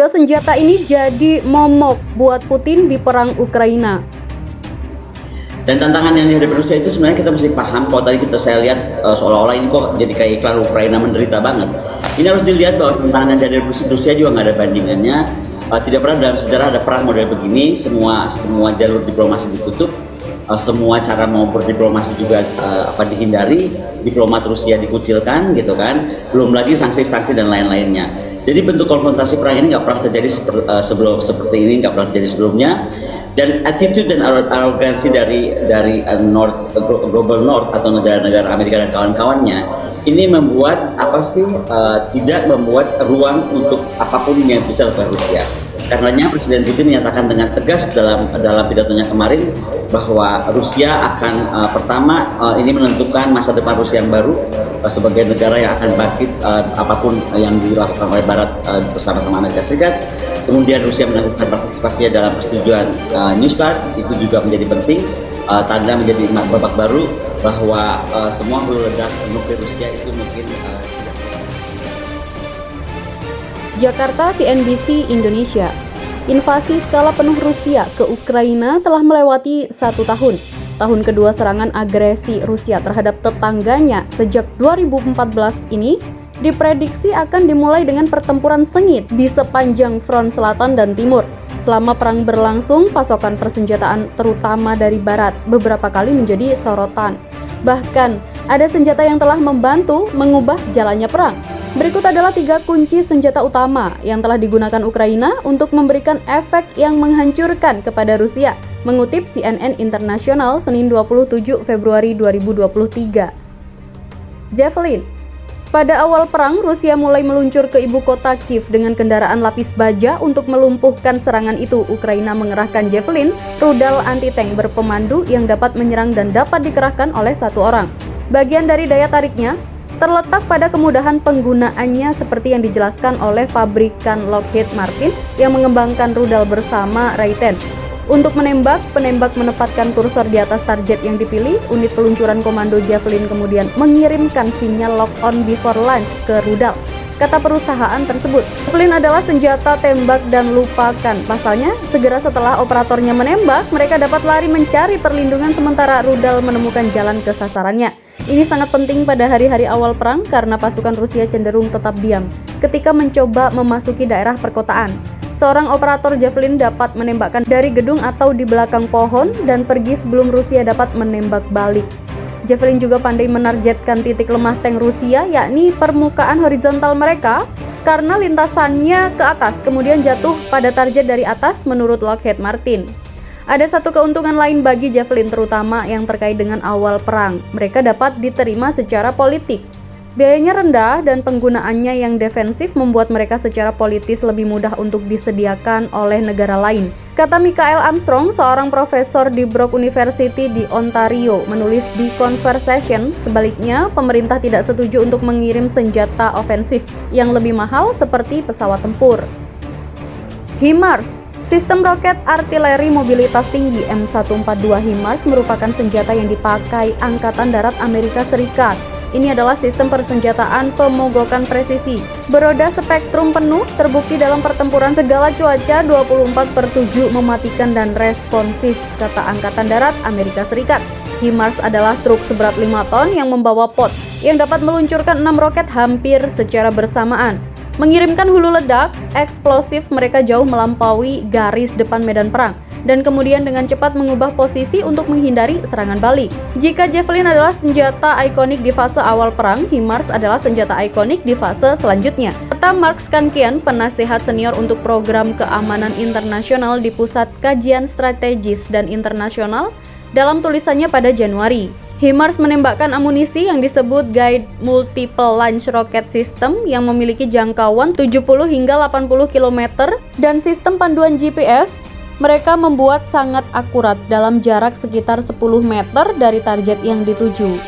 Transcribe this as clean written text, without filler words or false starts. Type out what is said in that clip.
senjata ini jadi momok buat Putin di perang Ukraina. Dan tantangan yang dihadapi Rusia itu sebenarnya kita mesti paham. Kalau tadi saya lihat seolah-olah ini kok jadi kayak iklan Ukraina menderita banget. Ini harus dilihat bahwa tantangan yang dihadapi Rusia juga nggak ada bandingannya. Tidak pernah dalam sejarah ada perang model begini. Semua jalur diplomasi ditutup, semua cara mau berdiplomasi juga dihindari. Diplomat Rusia dikucilkan, gitu kan. Belum lagi sanksi-sanksi dan lain-lainnya. Jadi bentuk konfrontasi perang ini nggak pernah terjadi seperti ini, nggak pernah terjadi sebelumnya. Dan attitude dan arogansi dari Global North atau negara-negara Amerika dan kawan-kawannya ini membuat tidak membuat ruang untuk apapun yang bisa dilakukan Rusia. Karenanya Presiden Putin menyatakan dengan tegas dalam pidatonya kemarin bahwa Rusia akan ini menentukan masa depan Rusia yang baru sebagai negara yang akan bangkit apapun yang dilakukan oleh Barat bersama-sama Amerika Serikat. Kemudian Rusia melakukan partisipasinya dalam persetujuan New START, itu juga menjadi penting, tanda menjadi babak baru bahwa semua hulu ledak nuklir Rusia itu mungkin Jakarta, CNBC Indonesia. Invasi skala penuh Rusia ke Ukraina telah melewati 1 tahun. Tahun kedua serangan agresi Rusia terhadap tetangganya sejak 2014 ini diprediksi akan dimulai dengan pertempuran sengit di sepanjang front selatan dan timur. Selama perang berlangsung, pasokan persenjataan terutama dari barat beberapa kali menjadi sorotan. Bahkan, ada senjata yang telah membantu mengubah jalannya perang. Berikut adalah 3 kunci senjata utama yang telah digunakan Ukraina untuk memberikan efek yang menghancurkan kepada Rusia, mengutip CNN Internasional Senin 27 Februari 2023. Javelin. Pada awal perang, Rusia mulai meluncur ke ibu kota Kiev dengan kendaraan lapis baja untuk melumpuhkan serangan itu. Ukraina mengerahkan Javelin, rudal anti-tank berpemandu yang dapat menyerang dan dapat dikerahkan oleh 1 orang. Bagian dari daya tariknya terletak pada kemudahan penggunaannya seperti yang dijelaskan oleh pabrikan Lockheed Martin yang mengembangkan rudal bersama Raytheon. Untuk menembak, penembak menempatkan kursor di atas target yang dipilih. Unit peluncuran komando Javelin kemudian mengirimkan sinyal lock on before launch ke rudal. Kata perusahaan tersebut, Javelin adalah senjata tembak dan lupakan. Pasalnya, segera setelah operatornya menembak, mereka dapat lari mencari perlindungan sementara rudal menemukan jalan ke sasarannya. Ini sangat penting pada hari-hari awal perang karena pasukan Rusia cenderung tetap diam ketika mencoba memasuki daerah perkotaan. Seorang operator Javelin dapat menembakkan dari gedung atau di belakang pohon dan pergi sebelum Rusia dapat menembak balik. Javelin juga pandai menargetkan titik lemah tank Rusia, yakni permukaan horizontal mereka, karena lintasannya ke atas kemudian jatuh pada target dari atas menurut Lockheed Martin. Ada satu keuntungan lain bagi Javelin terutama yang terkait dengan awal perang. Mereka dapat diterima secara politik. Biayanya rendah dan penggunaannya yang defensif membuat mereka secara politis lebih mudah untuk disediakan oleh negara lain. Kata Michael Armstrong, seorang profesor di Brock University di Ontario, menulis di Conversation, sebaliknya pemerintah tidak setuju untuk mengirim senjata ofensif yang lebih mahal seperti pesawat tempur. HIMARS. Sistem roket artileri mobilitas tinggi M142 HIMARS merupakan senjata yang dipakai Angkatan Darat Amerika Serikat. Ini adalah sistem persenjataan pemogokan presisi. Beroda spektrum penuh, terbukti dalam pertempuran segala cuaca 24/7 mematikan dan responsif, kata Angkatan Darat Amerika Serikat. HIMARS adalah truk seberat 5 ton yang membawa pot yang dapat meluncurkan 6 roket hampir secara bersamaan. Mengirimkan hulu ledak, eksplosif mereka jauh melampaui garis depan medan perang, dan kemudian dengan cepat mengubah posisi untuk menghindari serangan balik. Jika Javelin adalah senjata ikonik di fase awal perang, HIMARS adalah senjata ikonik di fase selanjutnya. Kata Mark Skankian, penasehat senior untuk program keamanan internasional di Pusat Kajian Strategis dan Internasional, dalam tulisannya pada Januari. HIMARS menembakkan amunisi yang disebut Guided Multiple Launch Rocket System yang memiliki jangkauan 70 hingga 80 km dan sistem panduan GPS. Mereka membuat sangat akurat dalam jarak sekitar 10 meter dari target yang dituju.